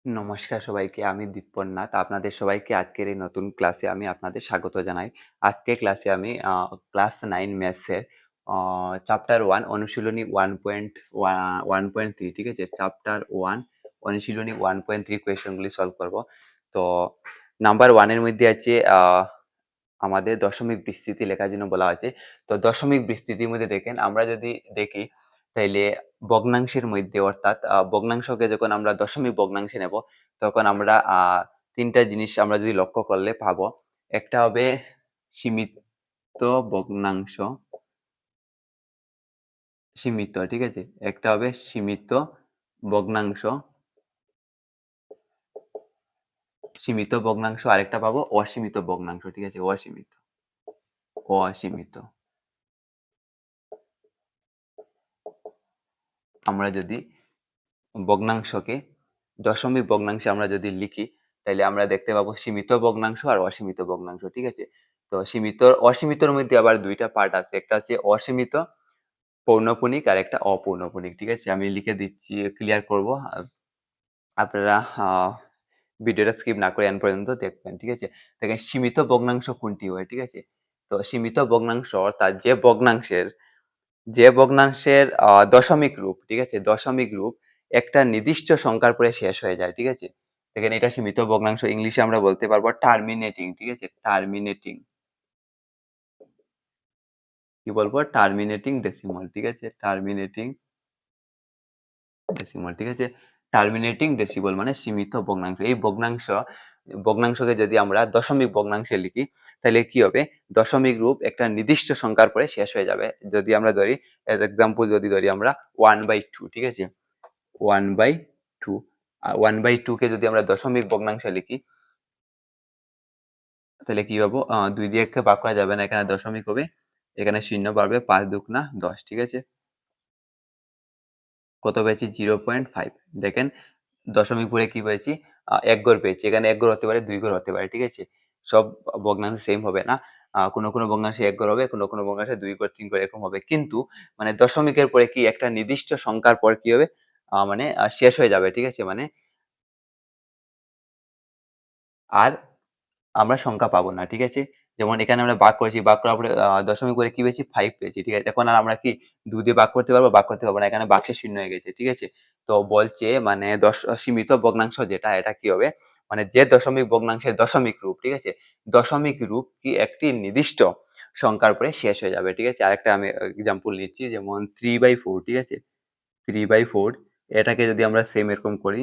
নমস্কার সবাইকে। আমি দীপন নাথ। আপনাদের সবাইকে আজকের এই নতুন ক্লাসে আমি আপনাদের স্বাগত জানাই। আজকে ক্লাসে আমি ক্লাস 9 ম্যাথসের আ চ্যাপ্টার 1 অনুশীলনী 1.3 ঠিক আছে? চ্যাপ্টার 1 অনুশীলনী 1.3 কোয়েশনগুলি সলভ করব। তো নাম্বার 1 এর মধ্যে আছে আমাদের দশমিক বিস্তৃতি লেখার জন্য বলা হয়েছে। তো দশমিক বিস্তৃতির মধ্যে দেখেন আমরা যদি দেখি তাইলে ভগ্নাংশের মধ্যে অর্থাৎ ভগ্নাংশকে যখন আমরা দশমিক ভগ্নাংশে নেব তখন আমরা ৩ টা জিনিস আমরা যদি লক্ষ্য করলে পাবো। একটা হবে সীমিত ভগ্নাংশ, সীমিত, ঠিক আছে? একটা হবে সীমিত ভগ্নাংশ, আরেকটা পাবো অসীমিত ভগ্নাংশ, ঠিক আছে? অসীমিত। আমরা যদি ভগ্নাংশকে দশমিক ভগ্নাংশে আমরা যদি লিখি তাইলে আমরা দেখতে পাবো সীমিত ভগ্নাংশ আর অসীমিত ভগ্নাংশ, ঠিক আছে? তো অসীমিতর মধ্যে আবার ২ টা পার্ট আছে। একটা হচ্ছে অসীমিত পৌনঃপুনিক আর একটা অপৌনঃপুনিক, ঠিক আছে? আমি লিখে দিচ্ছি, ক্লিয়ার করব। আপনারা ভিডিওটা স্কিপ না করে এন্ড পর্যন্ত দেখবেন, ঠিক আছে? দেখেন সীমিত ভগ্নাংশ কোনটি হয়, ঠিক আছে? তো সীমিত ভগ্নাংশ অর্থাৎ যে ভগ্নাংশের দশমিক রূপ, ঠিক আছে? দশমিক রূপ একটা নির্দিষ্ট সংখ্যার পরে শেষ হয়ে যায়, ঠিক আছে? দেখেন এটা সীমিত ভগ্নাংশ, ইংলিশে আমরা বলতে পারবো টার্মিনেটিং, ঠিক আছে? টার্মিনেটিং, কি বলবো? টার্মিনেটিং ডেসিমাল, ঠিক আছে? টার্মিনেটিং ডেসিমাল, ঠিক আছে? টার্মিনেটিং ডেসিমাল মানে সীমিত ভগ্নাংশ। এই ভগ্নাংশকে যদি আমরা দশমিক ভগ্নাংশে লিখি তাহলে কি হবে? দশমিক রূপ একটা নির্দিষ্ট সংখ্যার পরে শেষ হয়ে যাবে। যদি আমরা ধরি, এজ এক্সাম্পল যদি ধরি আমরা 1/2, ঠিক আছে? 1/2, 1/2 কে যদি আমরা দশমিক ভগ্নাংশে লিখি তাহলে কি পাবো? ২ দিয়ে ১ কে ভাগ করা যাবে না, এখানে দশমিক হবে, এখানে শূন্য বাড়বে, ৫ দুগুণা ১০, ঠিক আছে? কত পেয়েছি? 0.5। দেখেন দশমিক পরে কি পেয়েছি? ১ ঘর পেয়েছি। এখানে ১ ঘর হতে পারে, ২ ঘর হতে পারে, ঠিক আছে? সব ভগ্নাংশ সেম হবে না। কোনো ভগ্নাংশে ১ ঘর হবে, কোনো ভগ্নাংশে ২ ঘর, ৩ ঘর এরকম হবে। কিন্তু মানে দশমিকের পরে কি একটা নির্দিষ্ট সংখ্যার পর কি হবে? মানে শেষ হয়ে যাবে, ঠিক আছে? মানে আর আমরা সংখ্যা পাবো না, ঠিক আছে? যেমন এখানে আমরা ভাগ করেছি, ভাগ করার পরে দশমিক করে কি পেয়েছি? ৫ পেয়েছি, ঠিক আছে? এখন আর আমরা কি ২ দিয়ে ভাগ করতে পারবো? ভাগ করতে পারবো না। এখানে ভাগশেষ শূন্য হয়ে গেছে, ঠিক আছে? তো বলছে মানে সীমিত ভগ্নাংশ যেটা, এটা কি হবে? মানে যে দশমিক ভগ্নাংশের দশমিক রূপ, ঠিক আছে? দশমিক রূপ কি একটি নির্দিষ্ট সংখ্যার পরে শেষ হয়ে যাবে, ঠিক আছে? আরেকটা আমি এক্সাম্পল নিচ্ছি, যেমন 3/4, ঠিক আছে? 3/4 এটাকে যদি আমরা সেম এরকম করি,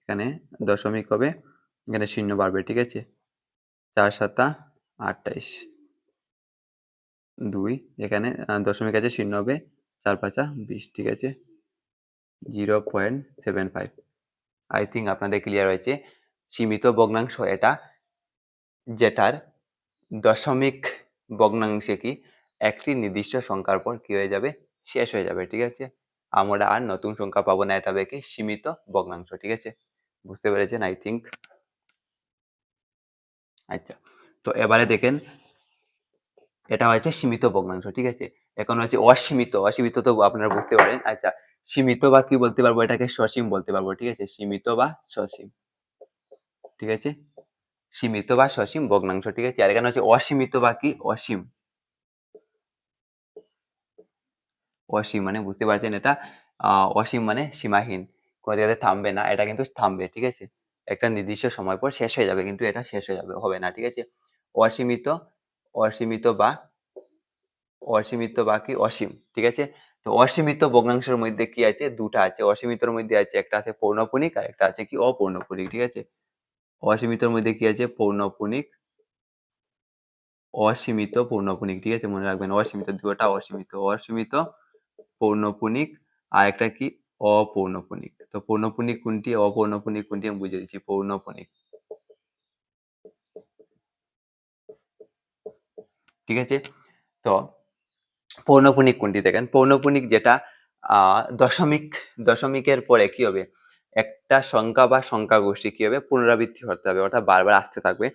এখানে দশমিক হবে, এখানে শূন্য বাড়বে, ঠিক আছে? ৪ ৭ ২৮, ২ এখানে দশমিক আছে, শূন্য হবে, ৪ ৫ ২০, ঠিক আছে? 0.75। আই থিংক আপনাদের ক্লিয়ার হয়েছে। সীমিত ভগ্নাংশ এটা, যেটার দশমিক ভগ্নাংশে কি একটি নির্দিষ্ট সংখ্যার পর কি হয়ে যাবে? শেষ হয়ে যাবে, ঠিক আছে? আমরা আর নতুন সংখ্যা পাবো না, এটা হবে কি? সীমিত ভগ্নাংশ, ঠিক আছে? বুঝতে পেরেছেন আই থিংক। আচ্ছা, তো এবারে দেখেন এটা হচ্ছে সীমিত ভগ্নাংশ, ঠিক আছে? এখন হচ্ছে অসীমিত। অসীমিত তো আপনারা বুঝতে পারেন। আচ্ছা, সীমিত বা কি বলতে পারবো? এটাকে সসীম বলতে পারবো, ঠিক আছে? সীমিত বা সসীম, ঠিক আছে? সীমিত বা সসীম ভগ্নাংশ, ঠিক আছে? আর এখানে হচ্ছে অসীমিত বা কি? অসীম। অসীম মানে বুঝতে পারছেন এটা? অসীম মানে সীমাহীন। কোন জায়গাতে থামবে না, এটা কিন্তু থামবে, ঠিক আছে? একটা নির্দিষ্ট সময় পর শেষ হয়ে যাবে, কিন্তু এটা শেষ হয়ে যাবে, হবে না, ঠিক আছে? অসীমিত, অসীমিত বা কি? অসীম, ঠিক আছে? তো অসীমিত ভগ্নাংশের মধ্যে কি আছে? ২ টা আছে। অসীমিতর মধ্যে আছে, একটা আছে পৌনঃপুনিক আর একটা আছে কি? অপৌনঃপুনিক, ঠিক আছে? অসীমিতর মধ্যে কি আছে? পৌনঃপুনিক, অসীমিত পৌনঃপুনিক, ঠিক আছে? মনে রাখবেন অসীমিত, ২ টা অসীমিত। অসীমিত, পৌনঃপুনিক আর একটা কি? অপৌনঃপুনিক। তো পৌনঃপুনিক কোনটি? অপৌনঃপুনিক কোনটি? আমি বুঝিয়ে দিচ্ছি। পৌনঃপুনিক, ঠিক আছে? তো পৌনঃপুনিক কোনটি দেখেন? পৌনঃপুনিক যেটা দশমিকের পরে কি হবে? একটা সংখ্যা বা সংখ্যা গোষ্ঠী কি হবে? পুনরাবৃত্তি হতে হবে, অর্থাৎ বারবার আসতে থাকবে।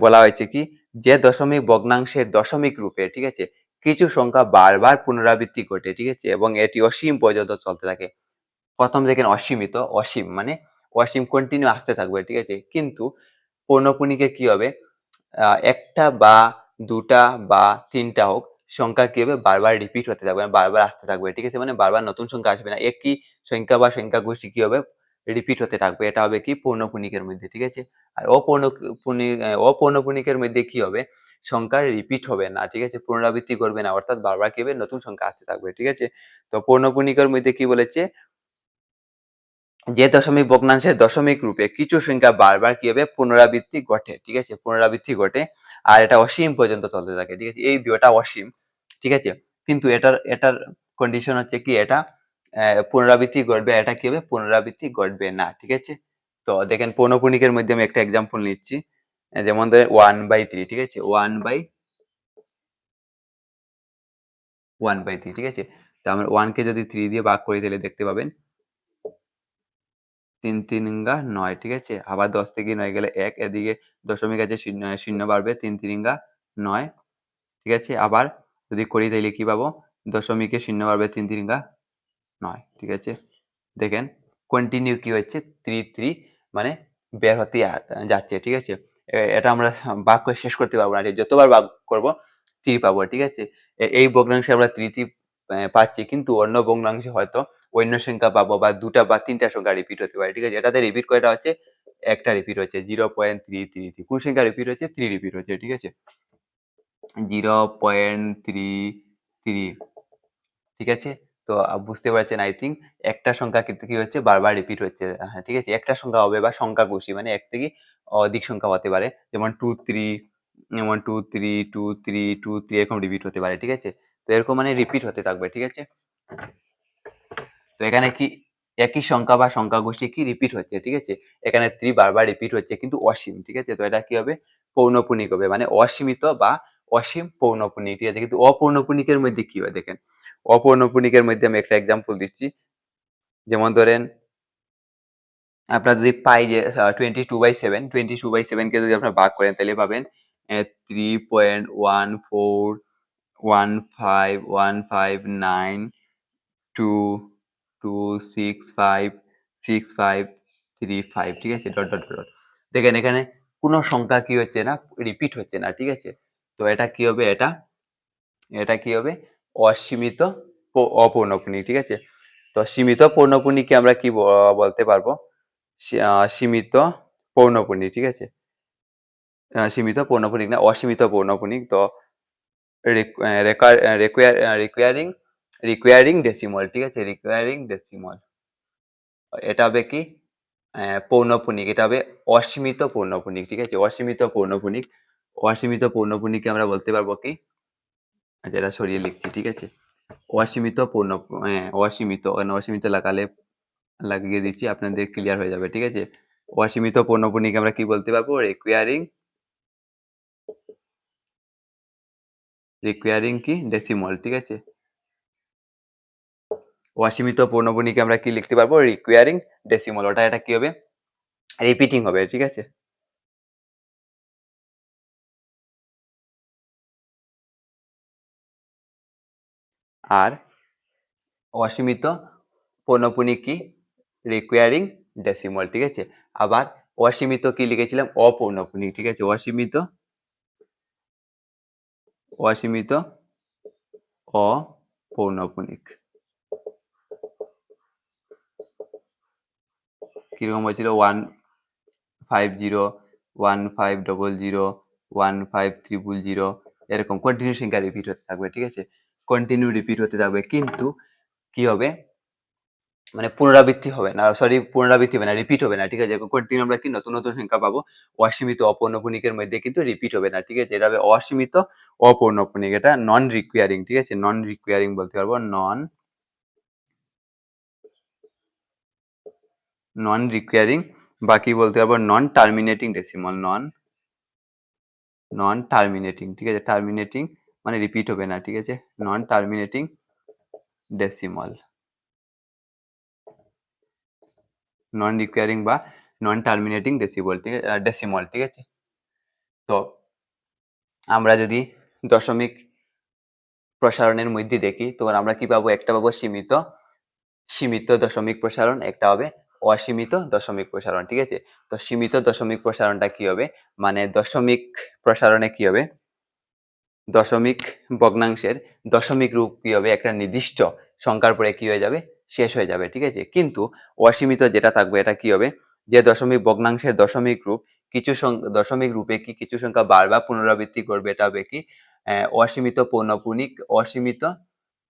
বলা হয়েছে কি? যে দশমিক ভগ্নাংশের দশমিক রূপে, ঠিক আছে? কিছু সংখ্যা বারবার পুনরাবৃত্তি ঘটে, ঠিক আছে? এবং এটি অসীম পর্যন্ত চলতে থাকে। প্রথম দেখেন অসীমিত, অসীম মানে অসীম কন্টিনিউ আসতে থাকবে, ঠিক আছে? কিন্তু পৌনঃপুনিকে কি হবে? একটা বা দুটা বা তিনটা হোক, সংখ্যা কি হবে? বারবার রিপিট হতে থাকবে, বারবার আসতে থাকবে, ঠিক আছে? মানে বারবার নতুন সংখ্যা আসবে না। একই সংখ্যা বা সংখ্যাগোষ্ঠী কি হবে? রিপিট হতে থাকবে। এটা হবে কি? পৌনঃপুনিকের মধ্যে, ঠিক আছে? আর অপৌনঃপুনিকের মধ্যে কি হবে? সংখ্যা রিপিট হবে না, ঠিক আছে? পুনরাবৃত্তি করবে না। অর্থাৎ বারবার কি হবে? নতুন সংখ্যা আসতে থাকবে, ঠিক আছে? তো পৌনঃপুনিকের মধ্যে কি বলেছে? যে দশমিক ভগ্নাংশের দশমিক রূপে কিছু সংখ্যা বারবার কি হবে? পুনরাবৃত্তি ঘটে, ঠিক আছে? পুনরাবৃত্তি ঘটে। আর এটা অসীম পর্যন্ত চলতে থাকে, ঠিক আছে? এই দুইটা অসীম, ঠিক আছে? কিন্তু এটার কন্ডিশন হচ্ছে কি? এটা পুনরাবৃত্তি ঘটবে, এটা কি হবে? পুনরাবৃত্তি ঘটবে না, ঠিক আছে? তো দেখেন পৌনঃপুনিকের মধ্যে আমি একটা এক্সাম্পল নিচ্ছি। যেমন ধরেন 1/3, ঠিক আছে? 1/3, ঠিক আছে? তো আমরা 1 কে যদি 3 দিয়ে ভাগ করি তাহলে দেখতে পাবেন ৩ ৩ ৯, ঠিক আছে? আবার ১০ থেকে ৯ গেলে ১, এদিকে দশমিক আছে, শূন্য বাড়বে, ৩ ৩ ৯, ঠিক আছে? আবার যদি করি তাইলে কি পাবো? দশমিকে শূন্য বাড়বে, ৩ ৩ ৯, ঠিক আছে? দেখেন কন্টিনিউ কি হচ্ছে? ৩ ৩ মানে বের হতে যাচ্ছে, ঠিক আছে? এটা আমরা ভাগ করে শেষ করতে পারবো না। যতবার ভাগ করব ৩ পাবো, ঠিক আছে? এই ভগ্নাংশে আমরা ৩ ৩ পাচ্ছি, কিন্তু অন্য ভগ্নাংশে হয়তো অন্য সংখ্যা পাবো বা ২ টা বা ৩ টা সংখ্যা রিপিট হতে পারে, ঠিক আছে? এটাতে রিপিট কয়টা হচ্ছে? একটা রিপিট হচ্ছে, 0.333। কোন সংখ্যা রিপিট হচ্ছে? 3 রিপিট হচ্ছে, ঠিক আছে? 0.33, ঠিক আছে? তো বুঝতে পারছেন আই থিংক। একটা সংখ্যা কিন্তু কি হচ্ছে? বারবার রিপিট হচ্ছে। হ্যাঁ, ঠিক আছে? একটা সংখ্যা হবে বা সংখ্যাগোষ্ঠী মানে এক থেকে অধিক সংখ্যা হতে পারে। যেমন 2 3, যেমন 2 3 2 3 2 3 এরকম রিপিট হতে পারে, ঠিক আছে? তো এরকম মানে রিপিট হতে থাকবে, ঠিক আছে? তো এখানে কি একই সংখ্যা বা সংখ্যাগোষ্ঠী কি রিপিট হচ্ছে, ঠিক আছে? এখানে 3 বারবার রিপিট হচ্ছে কিন্তু অসীম, ঠিক আছে? তো এটা কি হবে? পৌনঃপুনিক হবে, মানে অসীমিত বা অসীম পৌনঃপুনিক, ঠিক আছে? কিন্তু অপৌনঃপুনিকের মধ্যে কি হয় দেখেন। অপৌনঃপুনিকের মধ্যে আমি একটা এক্সাম্পল দিচ্ছি। যেমন ধরেন আপনার যদি পাই যে 22/7, 22/7 কে যদি আপনারা ভাগ করেন তাহলে পাবেন 3.1415922656535, ঠিক আছে? Dot dot dot. দেখেন এখানে কোন সংখ্যা কি হচ্ছে না? রিপিট হচ্ছে না, ঠিক আছে? তো এটা কি হবে? এটা কি হবে? অসীমিত অপৌনঃপুনিক, ঠিক আছে? তো সীমিত পৌনঃপুনিককে আমরা কি বলতে পারবো? সীমিত পৌনঃপুনিক, ঠিক আছে? সীমিত পৌনঃপুনিক না, অসীমিত পৌনঃপুনিক। তো রিকোয়ারিং ডেসিমাল, ঠিক আছে? Recurring decimal. এটা হবে কি? পৌনঃপুনিক। এটা হবে অসীমিত পৌনঃপুনিক, ঠিক আছে? অসীমিত পৌনঃপুনিক। অসীমিত পৌনঃপুনিককে আমরা বলতে পারবো কি? আচ্ছা, এটা সরিয়ে লিখছি, ঠিক আছে? অসীমিত অসীমিত, অসীমিত লাগিয়ে দিচ্ছি, আপনাদের ক্লিয়ার হয়ে যাবে, ঠিক আছে? অসীমিত পৌনঃপুনিক আমরা কি বলতে পারবো? রিকোয়ারিং কি? ডেসিমাল, ঠিক আছে? অসীমিত পৌনঃপুনিকে আমরা কি লিখতে পারবো? Recurring decimal. এটা কি হবে? রিপিটিং হবে, ঠিক আছে? আর অসীমিত পৌনঃপুনিক কি? রিকোয়ারিং ডেসিমাল, ঠিক আছে? আবার অসীমিত কি লিখেছিলাম? অপৌনঃপুনিক, ঠিক আছে? অসীমিত অপৌনঃপুনিক। কিরকম হয়েছিল? 150, 1500, 15300, এরকম কন্টিনিউ সংখ্যা রিপিট হতে থাকবে, ঠিক আছে? কন্টিনিউ রিপিট হতে থাকবে, কিন্তু কি হবে? মানে পুনরাবৃত্তি হবে না, সরি, পুনরাবৃত্তি হবে না, রিপিট হবে না, ঠিক আছে? কন্টিনিউ আমরা কি নতুন নতুন সংখ্যা পাবো। অসীমিত অপৌনঃপুনিকের মধ্যে কিন্তু রিপিট হবে না, ঠিক আছে? এটা হবে অসীমিত অপৌনঃপুনিক। এটা নন রিকোয়ারিং, ঠিক আছে? নন রিকোয়ারিং বলতে পারবো, নন রিকোয়ারিং, বাকি বলতে পারবো নন টার্মিনেটিং ডেসিমাল, নন টার্মিনেটিং, ঠিক আছে? টার্মিনেটিং মানে রিপিট হবে না, ঠিক আছে? নন টার্মিনেটিং ডেসিমাল, নন রিকোয়ারিং বা নন টার্মিনেটিং ডেসিমাল, ঠিক আছে? তো আমরা যদি দশমিক প্রসারণের মধ্যে দেখি, তখন আমরা কি পাবো? একটা পাবো সীমিত, সীমিত দশমিক প্রসারণ, একটা হবে অসীমিত দশমিক প্রসারণ, ঠিক আছে? তো সীমিত দশমিক প্রসারণটা কি হবে, মানে দশমিক প্রসারণে কি হবে, দশমিক ভগ্নাংশের দশমিক রূপ কি হবে, একটা নির্দিষ্ট সংখ্যার পরে কি হয়ে যাবে, শেষ হয়ে যাবে, ঠিক আছে? কিন্তু অসীমিত যেটা থাকবে এটা কি হবে, যে দশমিক ভগ্নাংশের দশমিক রূপ কিছু দশমিক রূপে কি কিছু সংখ্যা বারবার পুনরাবৃত্তি করবে, এটা হবে কি অসীমিত পৌনঃপুনিক, অসীমিত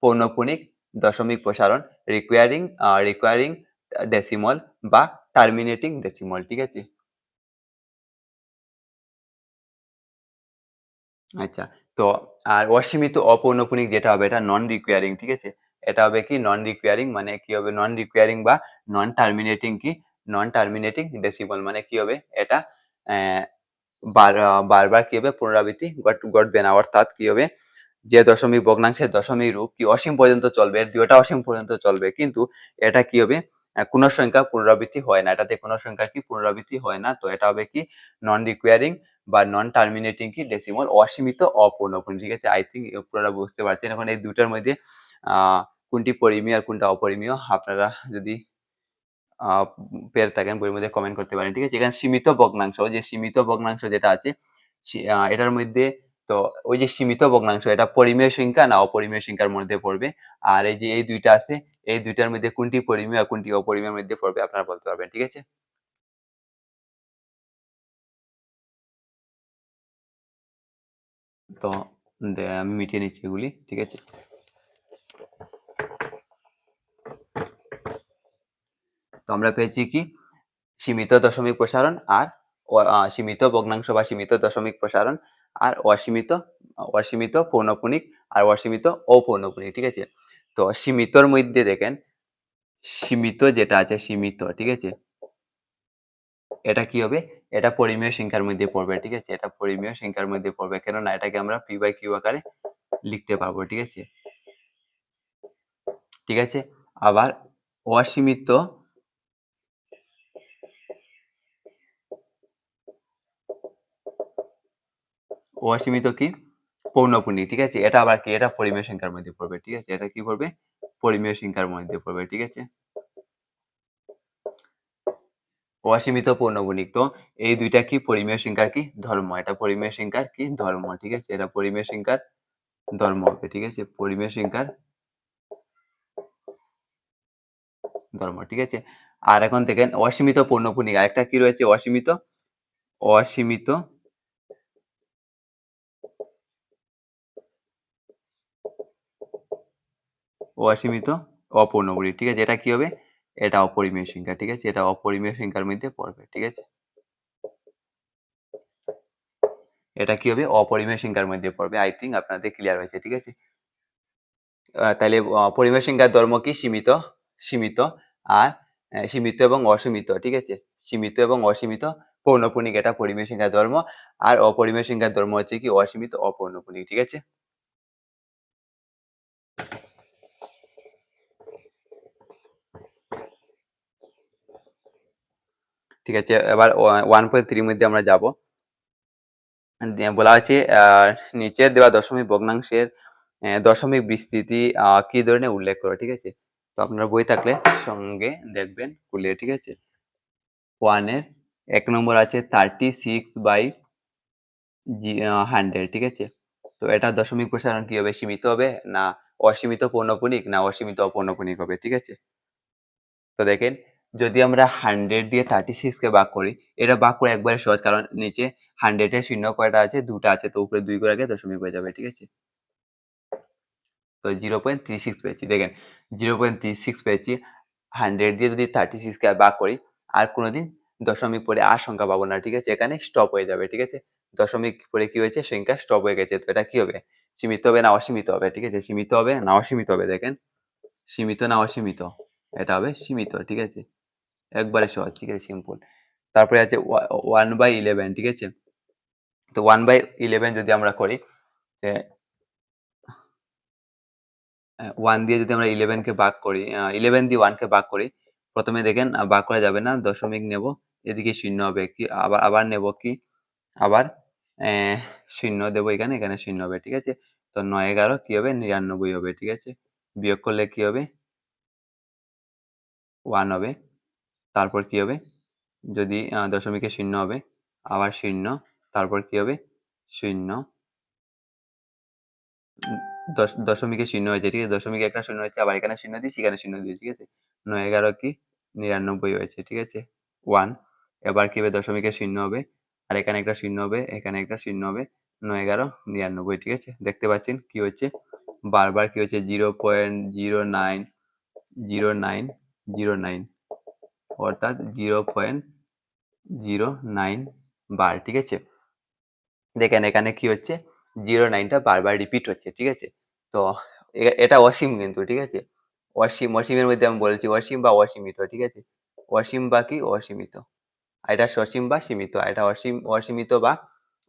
পৌনঃপুনিক দশমিক প্রসারণ, রিকোয়ারিং ডেসিমল বা টার্মিনেটিং ডেসিমল, ঠিক আছে? আচ্ছা, তো আর অসীমিত অপৌনঃপুনিক যেটা হবে এটা নন রিকোয়ারিং, ঠিক আছে? এটা হবে কি নন রিকোয়ারিং, মানে কি হবে নন রিকোয়ারিং বা নন টার্মিনেটিং, কি নন টার্মিনেটিং ডেসিমাল, মানে কি হবে এটা আহ, বারবার কি হবে পুনরাবৃত্তি ঘটবে না, অর্থাৎ কি হবে যে দশমিক ভগ্নাংশের দশমিক রূপ কি অসীম পর্যন্ত চলবে, এর দুইটা অসীম পর্যন্ত চলবে, কিন্তু এটা কি হবে কোনো সংখ্যা পুনরাবৃত্তি হয় না, এটাতে কোনো সংখ্যা কি পুনরাবৃত্তি হয় না, তো এটা হবে কি নন রিকোয়ারিং বা নন টার্মিনেটিং কি ডেসিমাল, অসীমিত অপূর্ণপূর্ণ, ঠিক আছে? আই থিঙ্ক আপনারা বুঝতে পারছেন এখন এই দুটার মধ্যে কোনটি পরিমেয় আর কোনটা অপরিমেয়, আপনারা যদি আহ পেরে থাকেন বইয়ের মধ্যে কমেন্ট করতে পারেন, ঠিক আছে? এখানে সীমিত ভগ্নাংশ, যে সীমিত ভগ্নাংশ যেটা আছে এটার মধ্যে, তো ওই যে সীমিত ভগ্নাংশ এটা পরিমেয় সংখ্যা না অপরিমেয় সংখ্যার মধ্যে পড়বে, আর এই যে এই দুইটা আছে এই দুইটার মধ্যে কোনটি পরিমেয় আর কোনটি অপরিমেয়ের মধ্যে পড়বে আপনারা বলতে পারবেন, ঠিক আছে? তো আমি মিটিয়ে নিচ্ছি এগুলি, ঠিক আছে? তো আমরা পেয়েছি কি সীমিত দশমিক প্রসারণ আর সীমিত ভগ্নাংশ বা সীমিত দশমিক প্রসারণ, আর অসীমিত অসীমিত পৌনঃপুনিক আর অসীমিত অপৌনঃপুনিক, ঠিক আছে? তো সীমিতর মধ্যে দেখেন, সীমিত যেটা আছে সীমিত, ঠিক আছে, এটা কি হবে, এটা পরিমেয় সংখ্যার মধ্যে পড়বে, ঠিক আছে? এটা পরিমেয় সংখ্যার মধ্যে পড়বে, কেননা এটাকে আমরা পি বাই কিউ আকারে লিখতে পারবো, ঠিক আছে? ঠিক আছে, আবার অসীমিত অসীমিত কি পৌনঃপুনিক, ঠিক আছে? এটা আবার কি এটা পরিমেয় সংখ্যার মধ্যে পড়বে, ঠিক আছে? এটা কি পড়বে, পরিমেয় সংখ্যার মধ্যে পড়বে, ঠিক আছে? অসীমিত পৌনঃপুনিক, তো এই দুইটা কি পরিমেয় সংখ্যার কি ধর্ম, এটা পরিমেয় সংখ্যার কি ধর্ম, ঠিক আছে? এটা পরিমেয় সংখ্যার ধর্ম হবে, ঠিক আছে? পরিমেয় সংখ্যার ধর্ম, ঠিক আছে? আর এখন দেখেন অসীমিত পৌনঃপুনিক আরেকটা কি রয়েছে, অসীমিত অসীমিত অসীমিত অপৌনঃপুনিক, ঠিক আছে? এটা কি হবে, এটা অপরিমেয় সংখ্যা, ঠিক আছে? এটা অপরিমেয় সংখ্যার মধ্যে পড়বে, ঠিক আছে? এটা কি হবে, অপরিমেয় সংখ্যার মধ্যে পড়বে। আই থিঙ্ক আপনাদের ক্লিয়ার হয়েছে, ঠিক আছে? তাহলে পরিমেয় সংখ্যার ধর্ম কি সীমিত, সীমিত আর সীমিত এবং অসীমিত, ঠিক আছে? সীমিত এবং অসীমিত পৌনঃপুনিক এটা পরিমেয় সংখ্যার ধর্ম, আর অপরিমেয় সংখ্যার ধর্ম হচ্ছে কি অসীমিত অপৌনঃপুনিক, ঠিক আছে? ঠিক আছে, এবার 1.3 মধ্যে আমরা যাব। বলা হয়েছে নিচের দেওয়া দশমিক ভগ্নাংশের দশমিক বিস্তৃতি কি ধরনের উল্লেখ করো, ঠিক আছে? তো আপনার বই থাকলে সঙ্গে দেখবেন খুলে, ঠিক আছে? 1 এর 1 নম্বর আছে 36/100, ঠিক আছে? তো এটা দশমিক প্রসারণ কি হবে, সীমিত হবে না অসীমিত পৌনঃপুনিক না অসীমিত অপৌনঃপুনিক হবে, ঠিক আছে? তো দেখেন, যদি আমরা 100 দিয়ে 36 কে ভাগ করি, এটা ভাগ করে একবারে সহজ, কারণ নিচে 100 এর শূন্য কয়টা আছে, দুটা আছে, তো উপরে 2 করে আগে দশমিক হয়ে যাবে, ঠিক আছে? তো 0.36 পেয়েছি, দেখেন 0.36 পেয়েছি, 100 দিয়ে যদি 36 কে ভাগ করি আর কোনোদিন দশমিক পরে আর সংখ্যা পাবো না, ঠিক আছে? এখানে স্টপ হয়ে যাবে, ঠিক আছে? দশমিক পরে কি হয়েছে, সংখ্যা স্টপ হয়ে গেছে, তো এটা কি হবে, সীমিত হবে না অসীমিত হবে, ঠিক আছে? সীমিত হবে না অসীমিত হবে, দেখেন সীমিত না অসীমিত, এটা হবে সীমিত, ঠিক আছে? একবারে সহজ, ঠিক আছে, সিম্পল। তারপরে আছে 1/11, ঠিক আছে? তো 1/11 যদি আমরা করি, 1 দিয়ে যদি আমরা 11 কে ভাগ করি, 11 দিয়ে 1 কে ভাগ করি, প্রথমে দেখেন ভাগ করা যাবে না, দশমিক নেব, এদিকে শূন্য হবে কি, আবার আবার নেব কি, আবার শূন্য দেবো এখানে, এখানে শূন্য হবে, ঠিক আছে? তো 9 11 কি হবে 99 হবে, ঠিক আছে? বিয়োগ করলে কি হবে, 1 হবে, তারপর কি হবে, যদি দশমিকে 0 হবে, আবার 0, তারপর কি হবে 0, দশমিকে 0 হয়েছে, ঠিক আছে? দশমিকে একটা 0 হয়েছে, আবার এখানে 0 দিয়েছি, এখানে 0 দিয়েছি, ঠিক আছে? 9 11 কি 99 হয়েছে, ঠিক আছে? 1, এবার কি হবে, দশমিকে 0 হবে, আর এখানে একটা 0 হবে, এখানে একটা 0 হবে, 9 11 99, ঠিক আছে? দেখতে পাচ্ছেন কি হচ্ছে, বারবার কি হচ্ছে 0.090909, অর্থাৎ 0.09 বার, ঠিক আছে? দেখেন এখানে কি হচ্ছে, 09টা বারবার রিপিট হচ্ছে, ঠিক আছে? তো এটা অসীম কিন্তু, ঠিক আছে? অসীমের মধ্যে আমি বলেছি অসীম বা অসীমিত, ঠিক আছে? অসীম বা কি অসীমিত, আর এটা সসীম বা সীমিত, আর এটা অসীমিত বা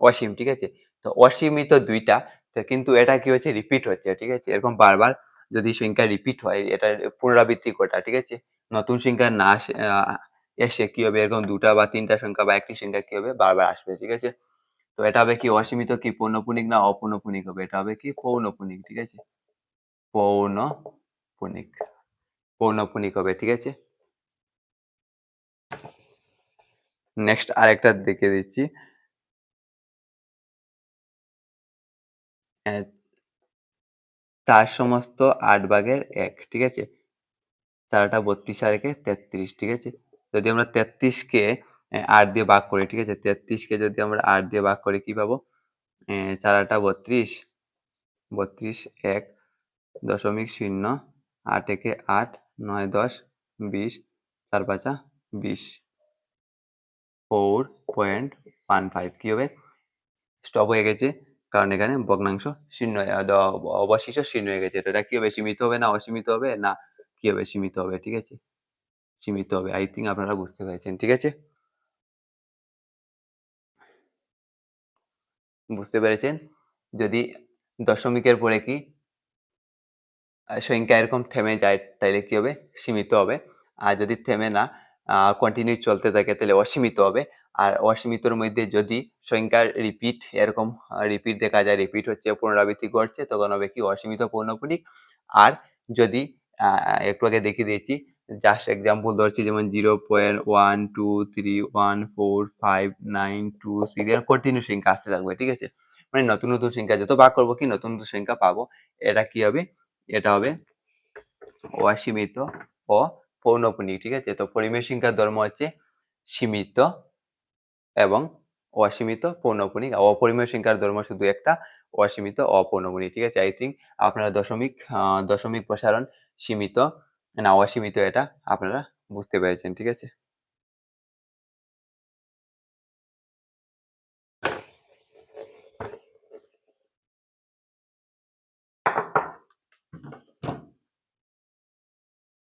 অসীম, ঠিক আছে? তো অসীমিত দুইটা, তো কিন্তু এটা কি হচ্ছে, রিপিট হচ্ছে, ঠিক আছে? এরকম বারবার যদি সংখ্যা রিপিট হয়, এটার পুনরাবৃত্তি ঘটা, ঠিক আছে? নতুন সংখ্যা না এসে কি হবে, এরকম দুটা বা তিনটা সংখ্যা বা একটি সংখ্যা কি হবে, বারবার আসবে, ঠিক আছে? তো এটা হবে কি অসীমিত, কি পৌনঃপুনিক না অপৌনঃপুনিক হবে, এটা হবে কি পৌনঃপুনিক, ঠিক আছে? পৌনঃপুনিক, পৌনঃপুনিক হবে, ঠিক আছে? নেক্সট আরেকটা দেখে দিচ্ছি, 4 সমস্ত 8 ভাগের 1, ঠিক আছে? 4টা 32 আর একে 33, ঠিক আছে? যদি আমরা 33 কে 8 দিয়ে ভাগ করি, ঠিক আছে? 33 কে যদি আমরা 8 দিয়ে ভাগ করি কি পাবো? 4 8 32, 32 1 দশমিক 0, 8 একে 8, 9 10 20, 4 5 20, 4.15 কি হবে? স্টপ হয়ে গেছে, কারণ এখানে ভগ্নাংশ শূন্য অবশিষ্ট শূন্য হয়ে গেছে। তো এটা কি হবে, সীমিত হবে না অসীমিত হবে, না কি হবে, সীমিত হবে, ঠিক আছে? সীমিত হবে। আই থিঙ্ক আপনারা বুঝতে পেরেছেন, ঠিক আছে? বুঝতে পেরেছেন? যদি দশমিকের পরে কি সংখ্যা এরকম থেমে যায়, তাইলে কি হবে, সীমিত হবে। আর যদি থেমে না কন্টিনিউ চলতে থাকে, তাহলে অসীমিত হবে। আর অসীমিতর মধ্যে যদি সংখ্যার রিপিট এরকম রিপিট দেখা যায়, রিপিট হচ্ছে, পুনরাবৃত্তি ঘটছে, তখন হবে কি অসীমিত পৌনঃপুনিক। আর যদি একটু আগে দেখিয়ে দিয়েছি, জাস্ট এক্সাম্পল ধরছি, যেমন 0.1233145926 এর কন্টিনিউ সংখ্যা আসতে থাকবে, ঠিক আছে? মানে নতুন নতুন সংখ্যা যত ভাগ করবো কি নতুন নতুন সংখ্যা পাবো, এটা কি হবে, এটা হবে অসীমিত ও পৌনঃপুনিক, ঠিক আছে? তো পরিমেয় সংখ্যার ধর্ম হচ্ছে সীমিত এবং অসীমিত পৌনঃপুনিক, আর অপরিমেয় সংখ্যার ধর্ম শুধু একটা, অসীমিত অপৌনঃপুনিক, ঠিক আছে? আই থিঙ্ক আপনারা দশমিক প্রসারণ সীমিত না অসীমিত এটা আপনারা বুঝতে পেরেছেন, ঠিক আছে?